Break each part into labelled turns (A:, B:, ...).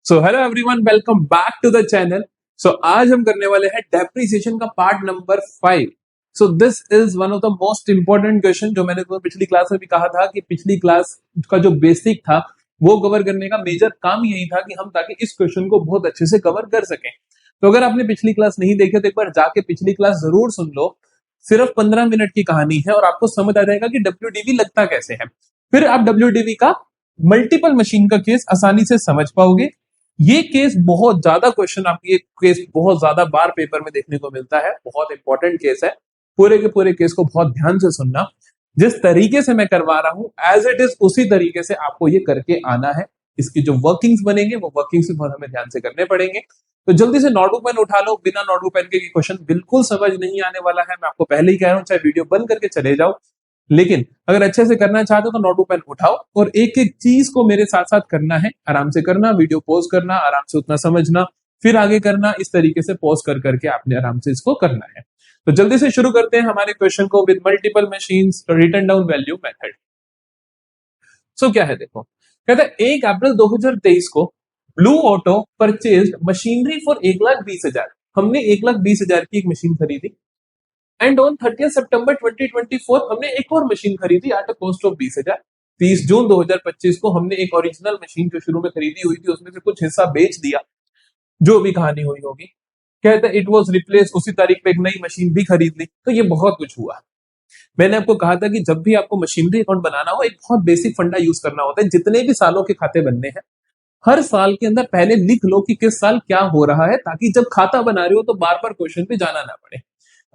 A: So hello everyone, welcome back to the channel. So आज हम करने वाले हैं डेप्रिसिएशन का part number 5। So this is one of the most important question जो मैंने तुम्हें पिछली क्लास में भी कहा था कि पिछली क्लास का जो बेसिक था वो कवर करने का मेजर काम यही था कि हम ताकि इस क्वेश्चन को बहुत अच्छे से कवर कर सकें। तो अगर आपने पिछली क्लास नहीं देखी तो एक बार जाके पिछली क्लास जरूर सुन लो। सिर्फ 15 मिनट की कहानी है और आपको समझ आ जाएगा कि डब्ल्यूडीवी लगता कैसे है। फिर आप डब्ल्यूडीवी का मल्टीपल मशीन का केस आसानी से समझ पाओगे। ये केस बहुत ज्यादा क्वेश्चन आपकी ये केस बहुत ज्यादा बार पेपर में देखने को मिलता है, बहुत इंपॉर्टेंट केस है। पूरे के पूरे केस को बहुत ध्यान से सुनना। जिस तरीके से मैं करवा रहा हूं एज इट इज उसी तरीके से आपको ये करके आना है। इसकी जो वर्किंग्स बनेंगे वो वर्किंग्स भी बहुत हमें ध्यान से करने पड़ेंगे। तो जल्दी से नोटबुक पेन उठा लो। बिना नोटबुक पेन के क्वेश्चन बिल्कुल समझ नहीं आने वाला है। मैं आपको पहले ही कह रहा हूं, चाहे वीडियो बंद करके चले जाओ, लेकिन अगर अच्छे से करना चाहते हो तो नोटबुक पेन उठाओ और एक एक चीज को मेरे साथ साथ करना है। आराम से करना, वीडियो पॉज करना, आराम से उतना समझना, फिर आगे करना। इस तरीके से पॉज कर करके आपने आराम से इसको करना है। तो जल्दी से शुरू करते हैं हमारे क्वेश्चन को with multiple machines written down value method. So क्या है, देखो कहता है 1 अप्रैल 2023 को blue auto purchased machinery for 1,20,000। हमने 1,20,000 की एक मशीन खरीदी एंड ऑन 30 सितंबर 2024 हमने एक और मशीन खरीदी एट अ कॉस्ट ऑफ 20,000। 30 जून 2025 को हमने एक ओरिजिनल मशीन जो शुरू में खरीदी हुई थी उसमें से कुछ हिस्सा बेच दिया, जो भी कहानी हुई होगी। कहते हैं इट वाज रिप्लेस, उसी तारीख पे एक नई मशीन भी खरीद ली। तो ये बहुत कुछ हुआ। मैंने आपको कहा था कि जब भी आपको मशीनरी अकाउंट बनाना हो एक बहुत बेसिक फंडा यूज करना होता है। जितने भी सालों के खाते बनने हैं हर साल के अंदर पहले लिख लो कि किस साल क्या हो रहा है, ताकि जब खाता बना रहे हो तो बार बार क्वेश्चन पे जाना ना पड़े।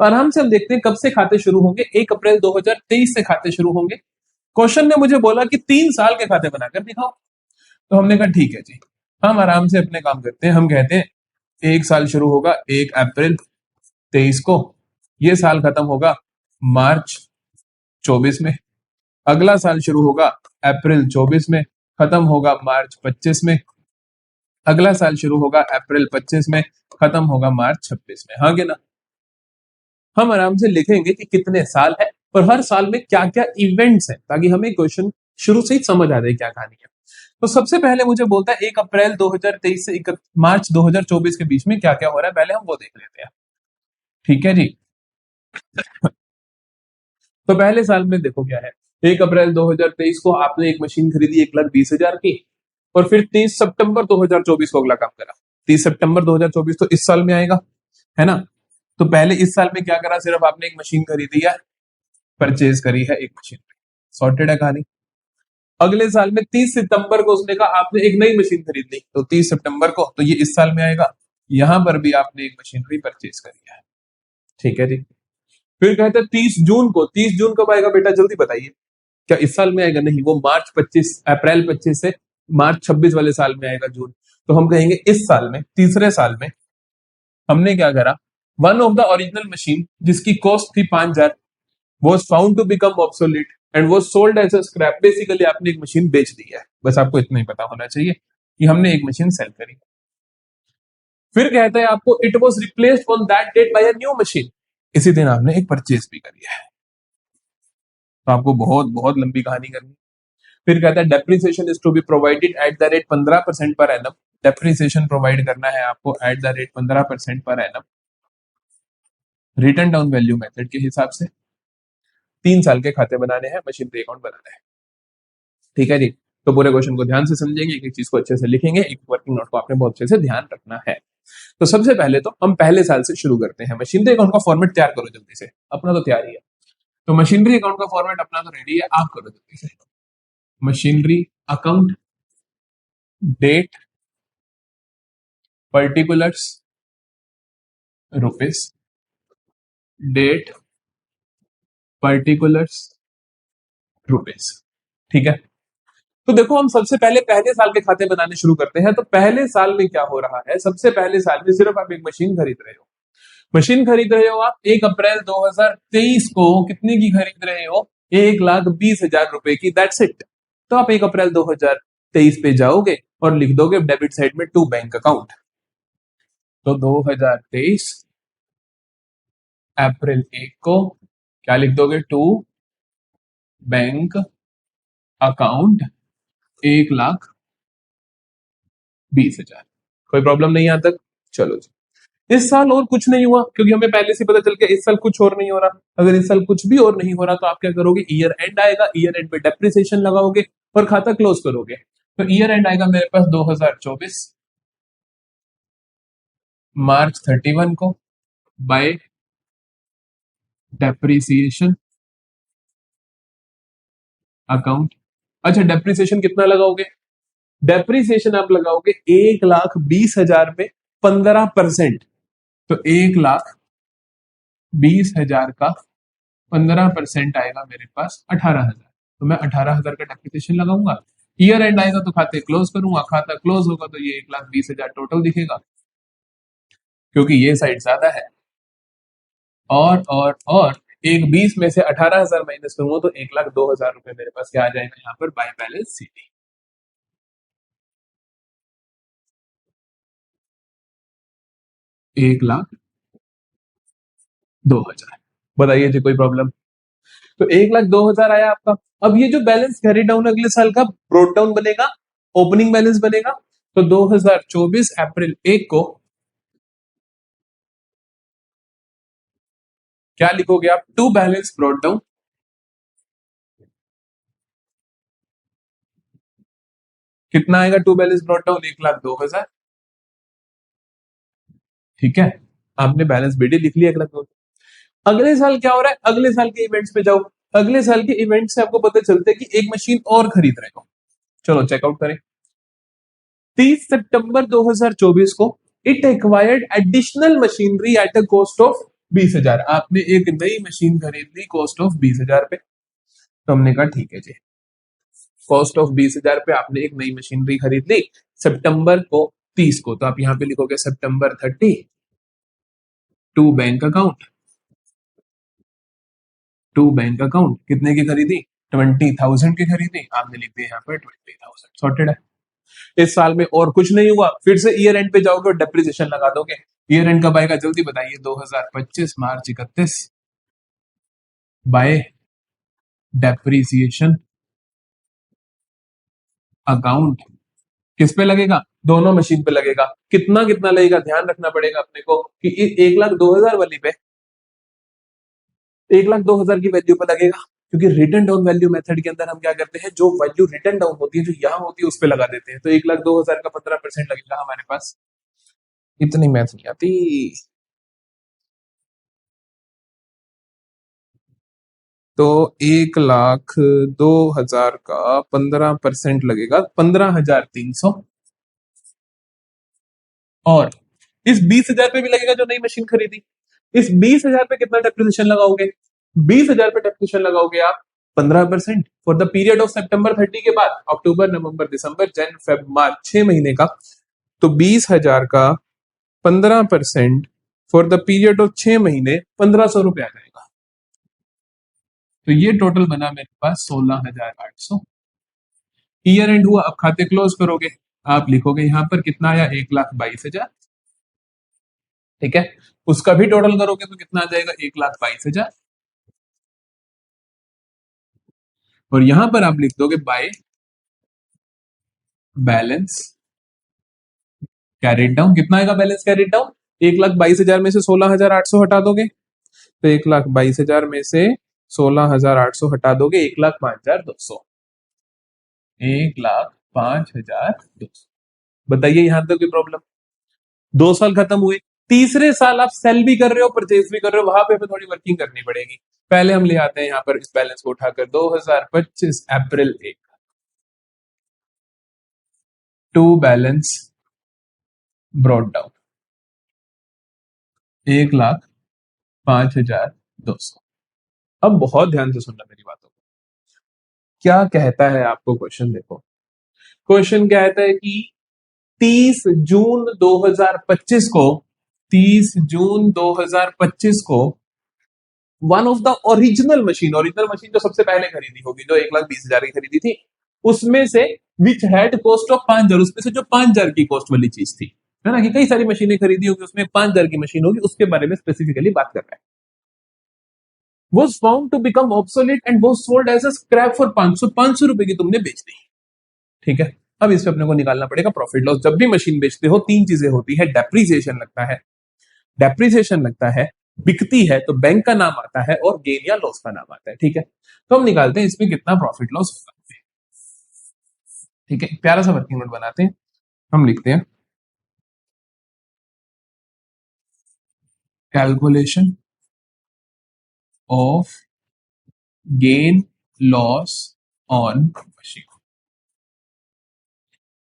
A: तो आराम से हम देखते हैं कब से खाते शुरू होंगे। 1 अप्रैल 2023 से खाते शुरू होंगे। क्वेश्चन ने मुझे बोला कि 3 साल के खाते बनाकर दिखाओ। तो हमने कहा ठीक है जी, हम आराम से अपने काम करते हैं। हम कहते हैं एक साल शुरू होगा 1 अप्रैल 23 को, ये साल खत्म होगा मार्च 24 में। अगला साल शुरू होगा अप्रैल 24 में, खत्म होगा मार्च 25 में। अगला साल शुरू होगा अप्रैल 25 में, खत्म होगा मार्च 26 में। हाँ कि ना? हम आराम से लिखेंगे कि कितने साल है और हर साल में क्या क्या इवेंट्स हैं, ताकि हमें क्वेश्चन शुरू से ही समझ आ जाए क्या कहानी है। तो सबसे पहले मुझे बोलता है 1 अप्रैल 2023 से 1 मार्च 2024 के बीच में क्या क्या हो रहा है, पहले हम वो देख लेते हैं। ठीक है जी। तो पहले साल में देखो क्या है। 1 अप्रैल 2023 को आपने एक मशीन खरीदी 1,20,000 की और फिर 30 सितंबर 2024 को अगला काम करा। 30 सितंबर 2024 तो इस साल में आएगा, है ना? तो पहले इस साल में क्या करा, सिर्फ आपने एक मशीन खरीदी है, परचेज करी है एक मशीन। सॉर्टेड है कहानी। अगले साल में 30 सितंबर को उसने कहा आपने एक नई मशीन खरीद ली, तो 30 सितंबर को, तो ये इस साल में आएगा। यहां पर भी आपने एक मशीनरी परचेज करी है। ठीक है जी। फिर कहते हैं 30 जून को। 30 जून कब आएगा बेटा, जल्दी बताइए। क्या इस साल में आएगा? नहीं, वो अप्रैल 25 से मार्च 26 वाले साल में आएगा, जून। तो हम कहेंगे इस साल में, तीसरे साल में हमने क्या करा, one of the original machine जिसकी कॉस्ट थी 5,000 was found to become obsolete and was sold as a scrap। Basically आपने एक मशीन बेच दी है। बस आपको इतना ही पता होना चाहिए कि हमने एक मशीन सेल करी। फिर कहता है आपको it was replaced on that date by a new machine. इसी दिन आपने एक परचेज भी करी है। तो आपको बहुत बहुत लंबी कहानी करनी। फिर कहता है depreciation is to be provided at the rate 15% per annum. Depreciation provide करना है आपको eight the rate 15% per annum, return down value method के हिसाब से। 3 साल के खाते बनाने हैं, मशीनरी अकाउंट बनाना है। ठीक है जी। तो पूरे क्वेश्चन को ध्यान से समझेंगे, एक एक चीज को अच्छे से लिखेंगे, एक वर्किंग नोट को आपने बहुत अच्छे से ध्यान रखना है। तो सबसे पहले तो हम पहले साल से शुरू करते हैं। मशीनरी अकाउंट का फॉर्मेट तैयार करो जल्दी से, अपना तो तैयार ही है। तो मशीनरी अकाउंट का फॉर्मेट अपना तो रेडी है, आप करो जल्दी से। Machinery account, date, particulars, rupees, date, particulars, rupees. ठीक है। तो देखो हम सबसे पहले पहले साल के खाते बनाने शुरू करते हैं। तो पहले साल में क्या हो रहा है, सबसे पहले साल में सिर्फ आप एक मशीन खरीद रहे हो। मशीन खरीद रहे हो आप 1 अप्रैल 2023 को, कितने की खरीद रहे हो, 1,20,000 रुपए की। That's it. तो आप 1 अप्रैल 2023 पे जाओगे और लिख दोगे डेबिट साइड में टू बैंक अकाउंट। तो 2023 अप्रैल 1 को क्या लिख दोगे, टू बैंक अकाउंट 1,00,000 20,000। कोई प्रॉब्लम नहीं यहाँ तक? चलो जी। इस साल और कुछ नहीं हुआ क्योंकि हमें पहले से पता चल गया इस साल कुछ और नहीं हो रहा। अगर इस साल कुछ भी और नहीं हो रहा तो आप क्या करोगे, ईयर एंड आएगा, ईयर एंड पे डेप्रिसिएशन लगाओगे और खाता क्लोज करोगे। तो ईयर एंड आएगा मेरे पास 2024 मार्च 31 को बाय डेप्रिसिएशन अकाउंट। अच्छा, डेप्रिसिएशन कितना लगाओगे? डेप्रिसिएशन आप लगाओगे 1,20,000 में 15%। तो 1,20,000 का 15% आएगा मेरे पास 18,000। तो मैं 18,000 का डेप्रिसिएशन लगाऊंगा। ईयर एंड आएगा तो खाते क्लोज करूंगा, खाता क्लोज होगा तो ये 1,20,000 टोटल दिखेगा क्योंकि ये साइड ज्यादा है। और एक 20 में से 18,000 माइनस करूंगा तो 1,02,000 रुपए मेरे पास क्या आ जाएगा यहाँ पर बाय बैलेंस शीट। 1,02,000। बताइए जी, कोई प्रॉब्लम? तो 1,02,000 आया आपका। अब ये जो बैलेंस कैरी डाउन अगले साल का ब्रोड डाउन बनेगा, ओपनिंग बैलेंस बनेगा। तो 2024 अप्रैल 1 को क्या लिखोगे आप? To balance brought down. कितना आएगा टू बैलेंस ब्रोड डाउन? 1,02,000। ठीक है, आपने बैलेंस बीडी लिख लिया 1,02,000। अगले साल क्या हो रहा है? अगले साल के इवेंट्स पे जाओ। अगले साल के इवेंट से आपको पता चलता है कि एक मशीन और खरीद रहे हो। चलो चेकआउट करें। 30 सितंबर 2024 को it acquired additional machinery at a cost of 20,000। आपने एक नई मशीन खरीद ली कॉस्ट ऑफ 20,000 पे। तो हमने कहा ठीक है जी, कॉस्ट ऑफ 20,000 पे आपने एक नई मशीनरी खरीद ली सितंबर को 30 को। तो आप यहां पे लिखोगे सितंबर 30 to bank account. To bank account कितने की खरीदी? 20,000 की खरीदी। आपने लिख दिया यहाँ पर 20,000। सॉर्टेड है। इस साल में और कुछ नहीं हुआ, फिर से ईयर एंड पे जाओगे और डेप्रिसिएशन लगा दोगे। ईयर एंड कब आएगा जल्दी बताइए? 2025 मार्च 31 बाय डेप्रिसिएशन अकाउंट। किस पे लगेगा? दोनों मशीन पे लगेगा। कितना कितना लगेगा ध्यान रखना पड़ेगा अपने को कि 1,02,000 वाली पे 1,02,000 की वैल्यू पे लगेगा, क्योंकि रिटर्न डाउन वैल्यू मेथड के अंदर हम क्या करते हैं, जो वैल्यू रिटर्न डाउन होती है जो यहाँ होती है उस पे लगा देते हैं। तो 1,02,000 का 15% लगेगा हमारे पास। इतनी मैथ नहीं आती। तो 1,02,000 का 15% लगेगा 15,300। और इस 20,000 पे भी लगेगा जो नई मशीन खरीदी। इस 20,000 पे कितना डेप्रिसिएशन लगाओगे? 20,000 पे डेप्रिसिएशन लगाओगे आप 15% फॉर द पीरियड ऑफ सितंबर 30 के बाद अक्टूबर नवंबर दिसंबर जन फेब मार्च 6 महीने का। तो 20,000 का 15% फॉर द पीरियड ऑफ 6 महीने 1,500 रुपए आ जाएगा। तो ये टोटल बना मेरे पास 16,800। ईयर एंड हुआ, अब खाते क्लोज करोगे। आप लिखोगे यहां पर कितना आया? 1,22,000। ठीक है, उसका भी टोटल करोगे तो कितना आ जाएगा? 1,22,000। और यहां पर आप लिख दोगे बाय बैलेंस कैरिड डाउन। कितना आएगा बैलेंस कैरिड डाउन? 1,22,000 में से 16,800 हटा दोगे। तो 1,22,000 में से 16,800 हटा दोगे, 1,05,200। 1,05,200। बताइए यहां तक कोई प्रॉब्लम? 2 साल खत्म हुए, तीसरे साल आप सेल भी कर रहे हो परचेज भी कर रहे हो, वहां पे हमें थोड़ी वर्किंग करनी पड़ेगी। पहले हम ले आते हैं यहाँ पर इस बैलेंस को उठाकर 2025 अप्रैल 1 टू बैलेंस ब्रॉड डाउन 1,05,200। अब बहुत ध्यान से सुनना मेरी बातों को। क्या कहता है आपको क्वेश्चन? देखो क्वेश्चन क्या कहता है कि 30 जून 2025 को 30 जून 2025 को one of the original machine जो सबसे पहले खरीदी होगी, जो 1,20,000 की खरीदी थी, उसमें से विच हैड कॉस्ट ऑफ 5,000, उसमें से जो 5,000 की कॉस्ट वाली चीज थी, है ना, कि कई सारी मशीनें खरीदी होगी, उसमें 5,000 की मशीन होगी, उसके बारे में स्पेसिफिकली बात कर रहा है। was found to become obsolete and was sold as a scrap for 500 रुपए की तुमने बेच दी। ठीक है, अब इस पे अपने को निकालना पड़ेगा प्रॉफिट लॉस। जब भी मशीन बेचते हो तीन चीजें होती है, डेप्रीसिएशन लगता है, डेप्रीसिएशन लगता है, बिकती है तो बैंक का नाम आता है, और गेन या लॉस का नाम आता है। ठीक है, तो हम निकालते हैं इसमें कितना प्रॉफिट लॉस होगा। ठीक है, प्यारा सा वर्किंग नोट बनाते हैं, हम लिखते हैं calculation of gain loss on machine.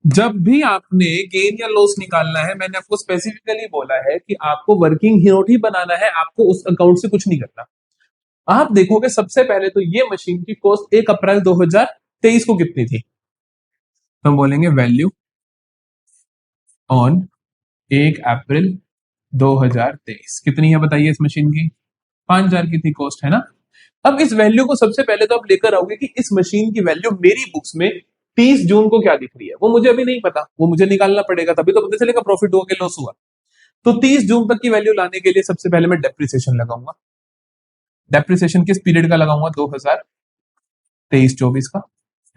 A: जब भी आपने गेन या लॉस निकालना है, मैंने आपको स्पेसिफिकली बोला है कि आपको वर्किंग नोट ही बनाना है, आपको उस अकाउंट से कुछ नहीं करना। आप देखोगे सबसे पहले तो ये मशीन की कॉस्ट 1 अप्रैल 2023 को कितनी थी, तो हम बोलेंगे वैल्यू ऑन 1 अप्रैल 2023 कितनी है बताइए इस मशीन की, 5,000 की थी कॉस्ट, है ना। अब इस वैल्यू को सबसे पहले तो आप लेकर आओगे कि इस मशीन की वैल्यू मेरी बुक्स में 30 जून को क्या दिख रही है, वो मुझे अभी नहीं पता, वो मुझे निकालना पड़ेगा, तभी तो पता चलेगा प्रॉफिट हुआ कि लॉस हुआ। तो 30 जून तक की वैल्यू लाने के लिए सबसे पहले मैं डेप्रिसिएशन लगाऊंगा। डेप्रिसिएशन किस पीरियड का लगाऊंगा, 2023-24 का,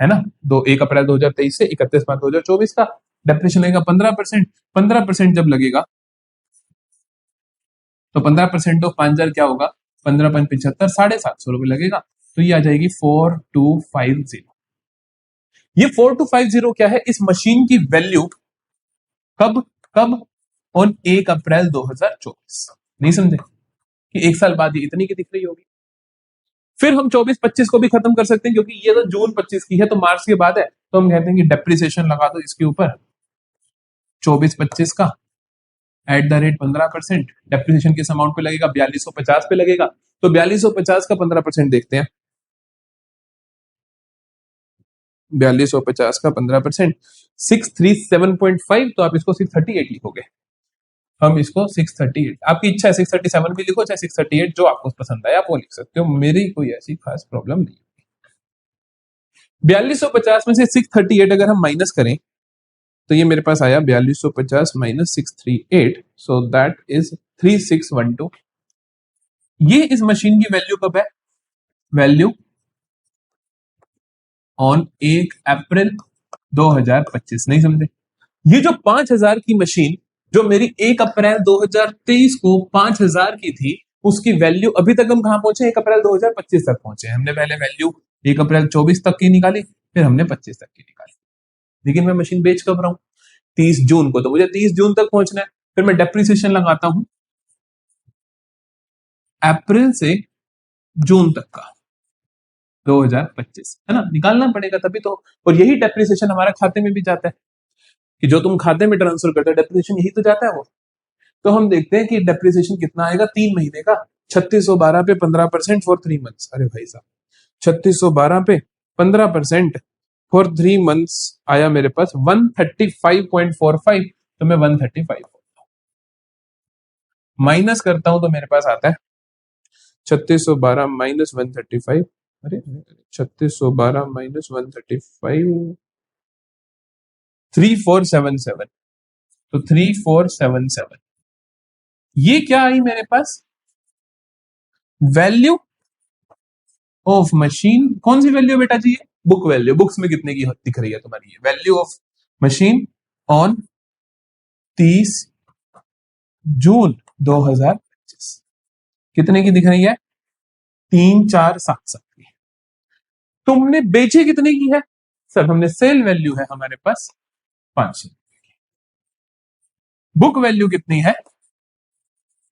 A: है ना। 1 अप्रैल 2023 से 31 मार्च 2024 का डेप्रिसिएशन लगेगा 15%। 15% जब लगेगा तो 15% ऑफ 5,000 क्या होगा, 15 5 75, 750 रुपए लगेगा। तो ये आ जाएगी 4250। ये 4250 क्या है, इस मशीन की वैल्यू कब कब ऑन 1 अप्रैल 2024। नहीं समझे कि एक साल बाद ये इतनी की दिख रही होगी। फिर हम 24-25 को भी खत्म कर सकते हैं, क्योंकि ये तो जून 25 की है, तो मार्च के बाद है, तो हम कहते हैं कि डेप्रिसिएशन लगा दो इसके ऊपर 24-25 का एट द रेट 15%। डेप्रिसिएशन किस अमाउंट पे लगेगा, 4250 पे लगेगा। तो 4250 का 15% देखते हैं, 4250 का 15% 637.5, तो आप इसको 638 लिखोगे। हम इसको 638, आपकी इच्छा है 637 भी लिखो चाहे 638, जो आपको पसंद आए आप वो लिख सकते हो, मेरी कोई ऐसी खास प्रॉब्लम नहीं। 4250 में से 638 अगर हम माइनस करें तो ये मेरे पास आया 4250 माइनस 638, सो दैट इज 3612। ये इस मशीन की वैल्यू कब है, वैल्यू ऑन 1 अप्रैल 2025। नहीं समझे, ये जो 5,000 की मशीन जो मेरी 1 अप्रैल 2023 को 5,000 की थी, उसकी वैल्यू अभी तक हम कहां पहुंचे, 1 अप्रैल 2025 तक पहुंचे। हमने पहले वैल्यू 1 अप्रैल 24 तक की निकाली, फिर हमने 25 तक की निकाली, लेकिन मैं मशीन बेच कब रहा हूं, 30 जून को, तो मुझे 30 जून तक पहुंचना है। फिर मैं डेप्रिसिएशन लगाता हूं अप्रैल से जून तक का 2025, है ना, निकालना पड़ेगा तभी तो। और यही डेप्रिसिएशन हमारे खाते में भी जाता है, कि जो तुम खाते में ट्रांसफर करते हो डेप्रिसिएशन यही तो जाता है वो। तो हम देखते हैं कि डेप्रिसिएशन कितना आएगा 3 महीने का, 3612 पे 15% फॉर 3 मंथ्स। अरे भाई साहब, 3612 पे 15% फॉर 3 मंथ्स आया मेरे पास 135.45। तो मैं 135 माइनस करता हूं तो मेरे पास आता है 3612 माइनस 135। अरे 3612 माइनस 135, 3477। तो 3477 ये क्या आई मेरे पास, वैल्यू ऑफ मशीन। कौन सी वैल्यू बेटा जी, बुक वैल्यू, बुक्स में कितने की दिख रही है तुम्हारी, वैल्यू ऑफ मशीन ऑन 30 जून 2025 कितने की दिख रही है, 3477 की। तुमने बेचे कितने की है, सर हमने सेल वैल्यू है हमारे पास 500, बुक वैल्यू कितनी है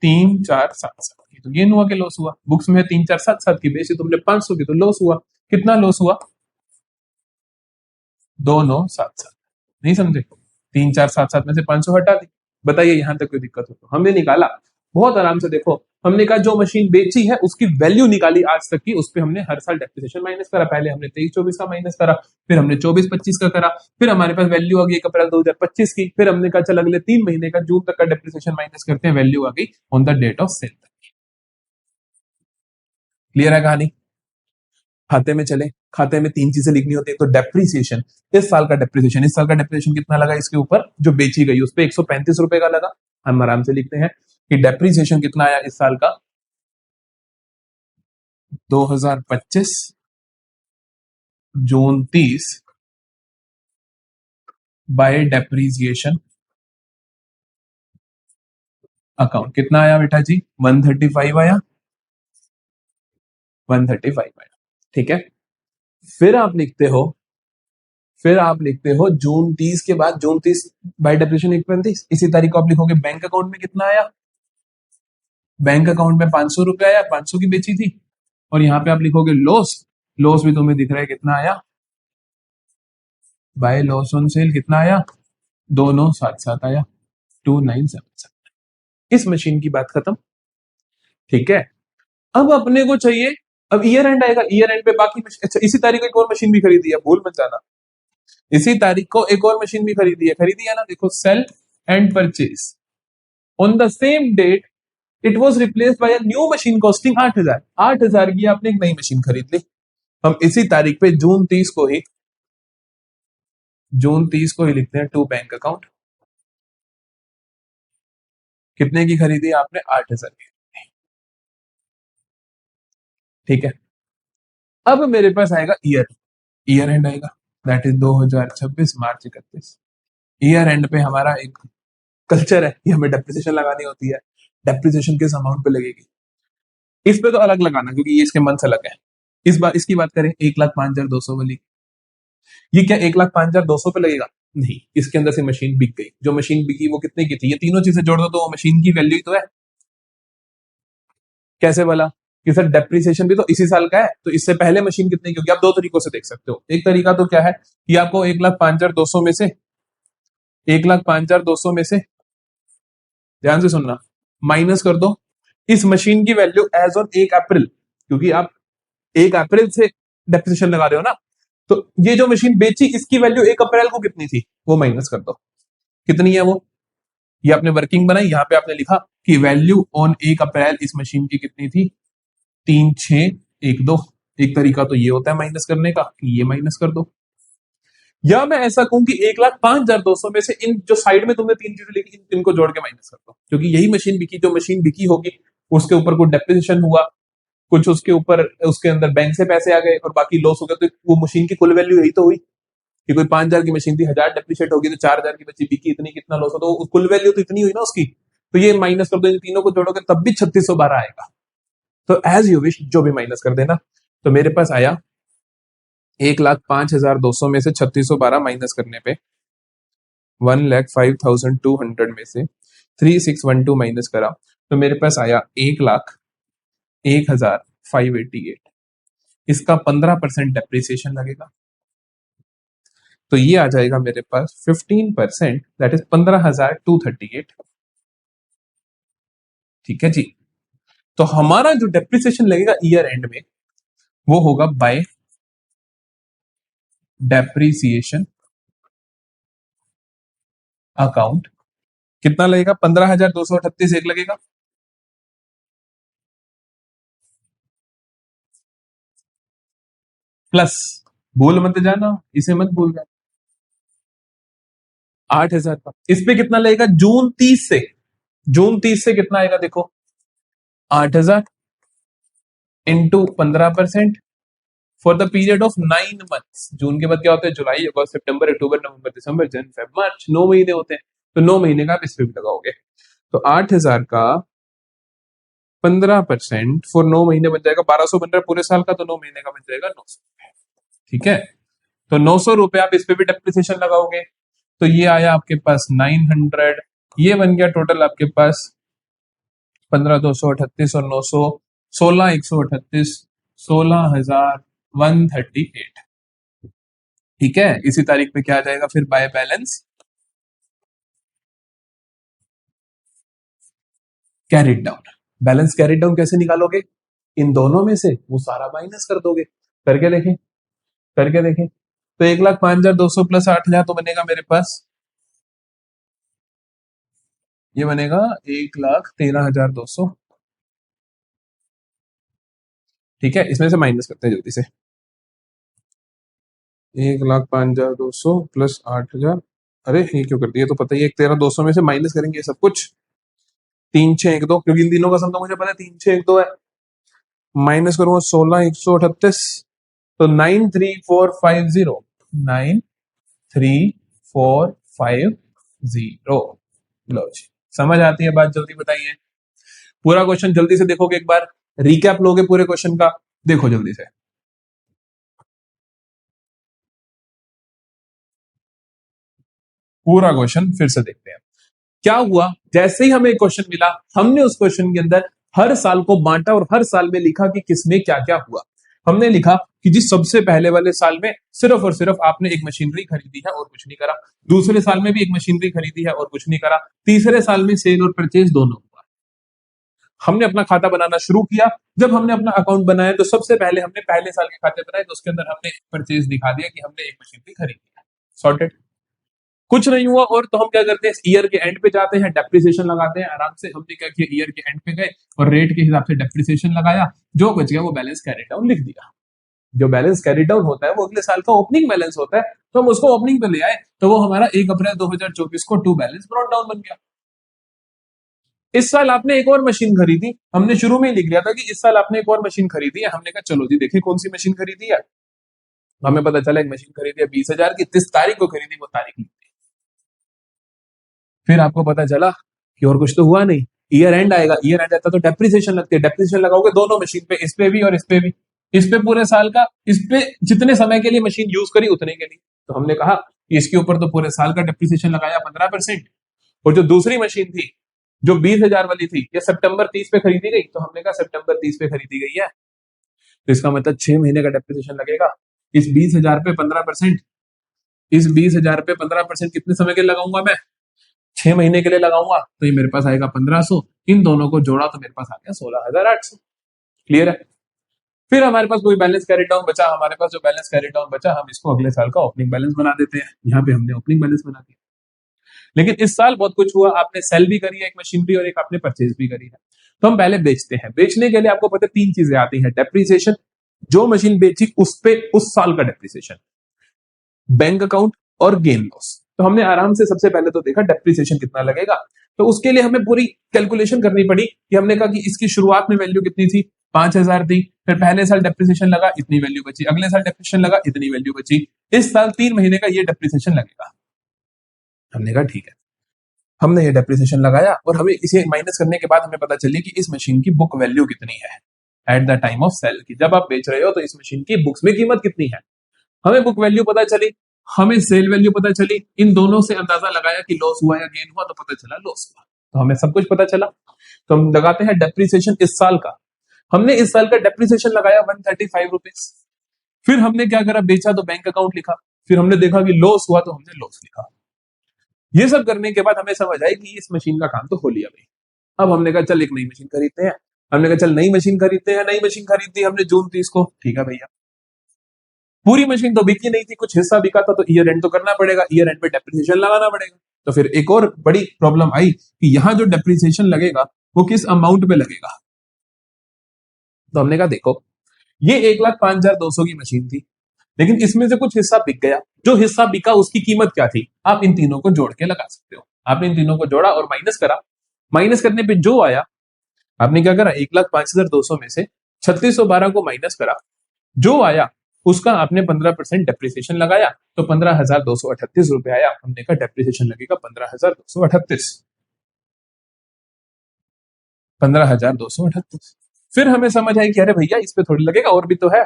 A: 3477 की। तो गेन हुआ कि लॉस हुआ, बुक्स में 3477 की, बेची तुमने 500 की, तो लॉस हुआ। कितना लॉस हुआ, 2977। नहीं समझे, 3477 में से 500 हटा दी। बताइए यहां तक कोई दिक्कत हो तो, हमने निकाला बहुत आराम से। देखो हमने कहा जो मशीन बेची है उसकी वैल्यू निकाली आज तक की, उस पर हमने हर साल डेप्रिसिएशन माइनस करा। पहले हमने 23-24 का माइनस करा, फिर हमने 24-25 का करा, फिर हमारे पास वैल्यू आ गई 1 अप्रैल 2025 की, फिर हमने कहा चल अगले 3 महीने का जून तक का डेप्रिसिएशन माइनस करते हैं, वैल्यू आ गई on the date of sale. Clear है कहानी। खाते में चले, खाते में तीन चीजें लिखनी होती है, तो डेप्रिसिएशन, इस साल का डेप्रिसिएशन, इस साल का डेप्रिसिएशन कितना लगा इसके ऊपर, जो बेची गई उस पर 135 रुपए का लगा। हम आराम से लिखते हैं कि डेप्रिसिएशन कितना आया इस साल का, 2025 जून 30 बाय डेप्रीसिएशन अकाउंट। कितना आया बेटा जी? 135 आया, 135 आया। ठीक है, फिर आप लिखते हो, जून 30 के बाद, जून 30 बाय डेप्रिसिएशन 135, इसी तारीख को आप लिखोगे बैंक अकाउंट में कितना आया। बैंक अकाउंट में 500 रुपए आया, 500 की बेची थी। और यहाँ पे आप लिखोगे लॉस, लॉस भी तुम्हें दिख रहा है कितना आया, बाय लॉस ऑन सेल कितना आया, 2977 आया, 2977। इस मशीन की बात खत्म। ठीक है, अब अपने को चाहिए, अब ईयर एंड आएगा, ईयर एंड पे बाकी अच्छा, इसी तारीख को एक और मशीन भी खरीदी है, भूल मत जाना, इसी तारीख को एक और मशीन भी खरीदी है ना, देखो, sale and purchase on the same date it was replaced by a new machine costing 8000, 8000 की आपने एक नई मशीन खरीद ली। हम इसी तारीख पे जून 30 को ही, लिखते हैं टू बैंक अकाउंट। कितने की खरीदी आपने? 8000 की। ठीक है, अब मेरे पास आएगा ईयर एंड आएगा, that is 2026 March 31। Year and पे हमारा एक कल्चर है कि हमें डेप्रिसिएशन लगानी होती है, डेप्रिसिएशन किस अमाउंट पे लगेगी, इस पे तो अलग लगाना क्योंकि ये इसके मंथ्स अलग है। इस बार इसकी बात करें 1,05,200 वाली, ये क्या 1,05,200 पे लगेगा? नहीं, इसके अंदर से मशीन बिक गई, जो मशीन बिकी वो कितने की थी, ये तीनों चीजें जोड़ दो तो वो मशीन की वैल्यू ही तो है। कैसे वाला कि सर डेप्रिसिएशन भी तो इसी साल का है, तो इससे पहले मशीन कितने की होगी? आप दो तरीकों से देख सकते हो। एक तरीका तो क्या है कि आपको 1,05,200 में से, 1,05,200 में से, ध्यान से सुनना, माइनस कर दो इस मशीन की वैल्यू एज ऑन 1 अप्रैल, क्योंकि आप 1 अप्रैल से डेप्रिसिएशन लगा रहे हो ना, तो ये जो मशीन बेची इसकी वैल्यू 1 अप्रैल को कितनी थी वो माइनस कर दो। कितनी है वो? ये आपने वर्किंग बनाई, यहाँ पे आपने लिखा कि वैल्यू ऑन 1 अप्रैल इस मशीन की कितनी थी, 3612। एक तरीका तो ये होता है माइनस करने का कि ये माइनस कर दो, या मैं ऐसा कहूं कि 1,05,200 में से इन जो साइड में तुमने तीन चीजें लिखी इनको जोड़ के माइनस कर दो, क्योंकि यही मशीन बिकी, जो मशीन बिकी होगी उसके ऊपर कुछ डेप्रिसिएशन हुआ, कुछ उसके ऊपर उसके अंदर बैंक से पैसे आ गए और बाकी लॉस हो गया, तो वो मशीन की कुल वैल्यू यही तो हुई कि कोई 5,000 की मशीन थी, 1,000 डेप्रिशिएट होगी तो 4,000 की बची, बिकी इतनी, कितना लॉस हो, तो कुल वैल्यू तो इतनी हुई ना उसकी। तो ये माइनस कर दो, इन तीनों को जोड़ोगे तब भी 3612 आएगा। तो एज यू विश, जो भी माइनस कर देना। तो मेरे पास आया 1,05,200 में से 3612 माइनस करने पे 1,05,200 में से 3,612 माइनस करा तो मेरे पास आया 1,01,588। इसका 15% डेप्रिसिएशन लगेगा, तो ये आ जाएगा मेरे पास 15%, दैट इज 15,238। ठीक है जी, तो हमारा जो डेप्रिसिएशन लगेगा ईयर एंड में वो होगा बाय डेप्रिसिएशन अकाउंट। कितना लगेगा? 15,238 एक लगेगा, प्लस, भूल मत जाना, इसे मत भूल जाना, 8,000 का। इस पे कितना लगेगा जून 30 से? जून 30 से कितना आएगा देखो, 8,000 into 15% for the period of 9 months. जून के बाद क्या होता है? जुलाई, अगस्त, सितंबर, अक्टूबर, नवंबर, दिसंबर, जनवरी, फरवरी, मार्च, 9 महीने होते हैं। तो 9 महीने का आप इस पे भी लगाओगे, तो 8,000 का 15% फॉर 9 महीने बन जाएगा 1,200 बन रहा है पूरे साल का, तो 9 महीने का बन जाएगा 900। ठीक है, तो 900 रुपए आप इस पे भी डेप्रिसिएशन लगाओगे, तो ये आया आपके पास 900, ये बन गया टोटल आपके पास 15,238 और 900, 16,138, 16,138। ठीक है, इसी तारीख पे क्या आ जाएगा फिर by balance carried down. Balance carried down कैसे निकालोगे? इन दोनों में से वो सारा माइनस कर दोगे। करके देखें, करके देखें, तो 1,05,200 प्लस 8,000 तो बनेगा मेरे पास, ये बनेगा 1,13,200। ठीक है, इसमें से माइनस करते हैं जल्दी से, 1,05,200 प्लस 8,000, अरे ये क्यों कर दिया, तो पता ही है 1,13,200 में से माइनस करेंगे ये सब कुछ, 3,612, क्योंकि इन तीनों का सम तो मुझे पता है 3,612 है, माइनस करूंगा 16,138, तो 9,3,450, 9,3,450 50। लो जी, समझ आती है बात? जल्दी बताइए। पूरा क्वेश्चन जल्दी से देखोगे, एक बार रिकैप लोगे पूरे क्वेश्चन का, देखो जल्दी से। पूरा क्वेश्चन फिर से देखते हैं। क्या हुआ, जैसे ही हमें क्वेश्चन मिला, हमने उस क्वेश्चन के अंदर हर साल को बांटा और हर साल में लिखा कि किसमें क्या क्या हुआ। हमने लिखा कि जी सबसे पहले वाले साल में सिर्फ और सिर्फ आपने एक मशीनरी खरीदी है और कुछ नहीं करा, दूसरे साल में भी एक मशीनरी खरीदी है और कुछ नहीं करा, तीसरे साल में सेल और परचेज दोनों हुआ। हमने अपना खाता बनाना शुरू किया। जब हमने अपना अकाउंट बनाया तो सबसे पहले हमने पहले साल के खाते बनाए, तो उसके अंदर हमने परचेज दिखा दिया कि हमने एक मशीनरी खरीदी है। सॉर्टेड। कुछ नहीं हुआ और तो हम क्या करते हैं, ईयर के एंड पे जाते हैं, डेप्रिसिएशन लगाते हैं आराम से। हमने क्या किया, ईयर के एंड पे गए और रेट के हिसाब से डेप्रिसिएशन लगाया, जो बच गया वो बैलेंस कैरी डाउन लिख दिया। जो बैलेंस कैरी डाउन होता है वो अगले साल का ओपनिंग बैलेंस होता है, तो हम उसको ओपनिंग पे ले आए, तो वो हमारा 1 अप्रैल 2024 को टू बैलेंस ब्रॉट डाउन बन गया। इस साल आपने एक और मशीन खरीदी, हमने शुरू में ही लिख लिया था कि इस साल आपने एक और मशीन खरीदी है। हमने कहा चलो जी देखिए कौन सी मशीन खरीदी है। हमें पता चला एक मशीन खरीदी है 20,000 की, 30 तारीख को खरीदी, वो तारीख लिख दी। फिर आपको पता चला कि और कुछ तो हुआ नहीं, ईयर एंड आएगा, ईयर एंड आता तो डेप्रिसिएशन लगती है, डेप्रिसिएशन लगाओगे दोनों मशीन पे, इस पे भी और इस पे भी, इस पे पूरे साल का, इस पे जितने समय के लिए मशीन यूज करी उतने के लिए। तो हमने कहा कि इसके ऊपर तो पूरे साल का डेप्रिसिएशन लगाया 15%, और जो दूसरी मशीन थी जो 20,000 वाली थी, ये सितंबर 30 पे खरीदी गई, तो हमने कहा सितंबर 30 पे खरीदी गई है, तो इसका मतलब 6 महीने का डेप्रिसिएशन लगेगा। इस 20,000 पे 15%, इस 20,000 पे 15% कितने समय के लिए लगाऊंगा मैं, 6 महीने के लिए लगाऊंगा, तो ये मेरे पास आएगा 1500। इन दोनों को जोड़ा तो मेरे पास आ गया 16,800। क्लियर है? फिर हमारे पास कोई बैलेंस कैरी डाउन बचा, हमारे पास जो बैलेंस कैरी डाउन बचा, हम इसको अगले साल का ओपनिंग बैलेंस बना देते हैं। यहाँ पे हमने ओपनिंग बैलेंस बना दिया। लेकिन इस साल बहुत कुछ हुआ, आपने सेल भी करी है एक मशीनरी और एक आपने परचेज भी करी है। तो हम पहले बेचते हैं। बेचने के लिए आपको पता है 3 चीजें आती हैं, डेप्रिसिएशन, जो मशीन बेची उस पे उस साल का डेप्रिसिएशन, बैंक अकाउंट और गेन लॉस। तो हमने आराम से सबसे पहले तो देखा डेप्रिसिएशन कितना लगेगा, तो उसके लिए हमें पूरी कैलकुलेशन करनी पड़ी कि हमने कहा कि इसकी शुरुआत में वैल्यू कितनी थी, 5,000 थी, फिर पहले साल डेप्रिसिएशन लगा इतनी वैल्यू बची, अगले साल डेप्रिसिएशन लगा इतनी वैल्यू बची, इस साल 3 महीने का ये डेप्रिसिएशन लगेगा। हमने कहा ठीक है, हमने ये डेप्रिसिएशन लगाया और हमें इसे माइनस करने के बाद हमें पता चली कि इस मशीन की बुक वैल्यू कितनी है at the time of sale की। जब आप बेच रहे हो तो इस मशीन की बुक्स में कीमत कितनी है, हमें बुक वैल्यू पता चली, हमें सेल वैल्यू पता चली, इन दोनों से अंदाजा लगाया कि लॉस हुआ या गेन हुआ, तो पता चला लॉस हुआ, तो हमें सब कुछ पता चला। तो हम लगाते हैं डेप्रिसिएशन इस साल का। हमने इस साल का डेप्रिसिएशन लगाया 135 रुपीज। फिर हमने क्या करा, बेचा तो बैंक अकाउंट लिखा, फिर हमने देखा कि लॉस हुआ तो हमने लॉस लिखा। ये सब करने के बाद हमें समझ आई कि इस मशीन का काम तो हो लिया भाई। अब हमने कहा चल एक नई मशीन खरीदते हैं। हमने कहा चल नई मशीन खरीदते हैं, नई मशीन खरीदी हमने जून 30 को, ठीक है भैया। पूरी मशीन तो बिकी नहीं थी, कुछ हिस्सा बिका था, तो ईयर एंड तो करना पड़ेगा, ईयर एंड पे डेप्रिसिएशन लगाना पड़ेगा। तो फिर एक और बड़ी प्रॉब्लम आई कि यहाँ जो डेप्रिसिएशन लगेगा वो किस अमाउंट पे लगेगा। तो हमने कहा देखो ये 1,05,200 की मशीन थी, लेकिन इसमें से कुछ हिस्सा बिक गया, जो हिस्सा बिका उसकी कीमत क्या थी, आप इन तीनों को जोड़ के लगा सकते हो। आपने इन तीनों को जोड़ा और माइनस करा, माइनस करने पे जो आया, आपने क्या करा, 1,05,200 में से 3612 को माइनस करा, जो आया उसका आपने 15% डेप्रिसिएशन लगाया, तो 15,238 रुपए आया। हमने कहा डेप्रिसिएशन लगेगा 15,238, 15,238। फिर हमें समझ आई कि अरे भैया इस पे थोड़ी लगेगा, और भी तो है,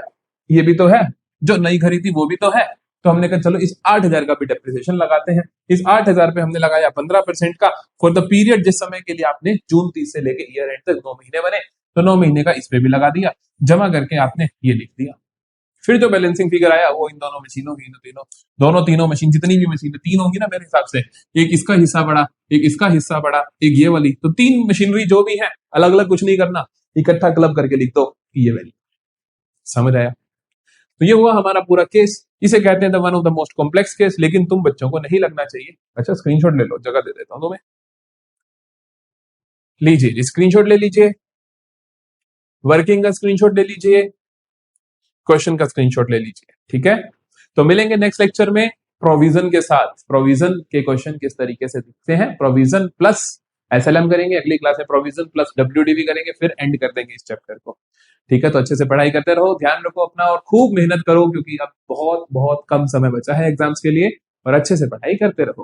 A: ये भी तो है, जो नई खरीदी वो भी तो है। तो हमने कहा चलो इस 8,000 का भी डेप्रिसिएशन लगाते हैं। इस 8,000 पे हमने लगाया 15% का फॉर द पीरियड जिस समय के लिए आपने जून 30 से लेके ईयर एंड तक 9 महीने बने, तो 9 महीने का इस पे भी लगा दिया, जमा करके आपने ये लिख दिया। फिर जो बैलेंसिंग फिगर आया वो इन दोनों मशीनों की, तीनों मशीन, जितनी भी मशीन 3 होंगी ना मेरे हिसाब से, एक इसका हिस्सा बड़ा, एक इसका हिस्सा बड़ा, एक ये वाली, तो 3 मशीनरी जो भी है अलग अलग कुछ नहीं करना, इकट्ठा क्लब करके लिख दो ये वैल्यू। समझ आया? तो ये हुआ हमारा पूरा केस। इसे कहते हैं one of the most complex case, लेकिन तुम बच्चों को नहीं लगना चाहिए। अच्छा स्क्रीनशॉट ले लो, जगह दे देता हूं तुम्हें, लीजिए स्क्रीनशॉट ले लीजिए, वर्किंग का स्क्रीनशॉट ले लीजिए, क्वेश्चन का स्क्रीनशॉट ले लीजिए, ठीक है। तो मिलेंगे नेक्स्ट लेक्चर में प्रोविजन के साथ। प्रोविजन के क्वेश्चन किस तरीके से दिखते हैं, प्रोविजन प्लस एसएलएम करेंगे अगली क्लास में, प्रोविजन प्लस डब्ल्यूडीवी करेंगे, फिर एंड कर देंगे इस चैप्टर को। ठीक है, तो अच्छे से पढ़ाई करते रहो, ध्यान रखो अपना और खूब मेहनत करो, क्योंकि अब बहुत बहुत कम समय बचा है एग्जाम्स के लिए, और अच्छे से पढ़ाई करते रहो।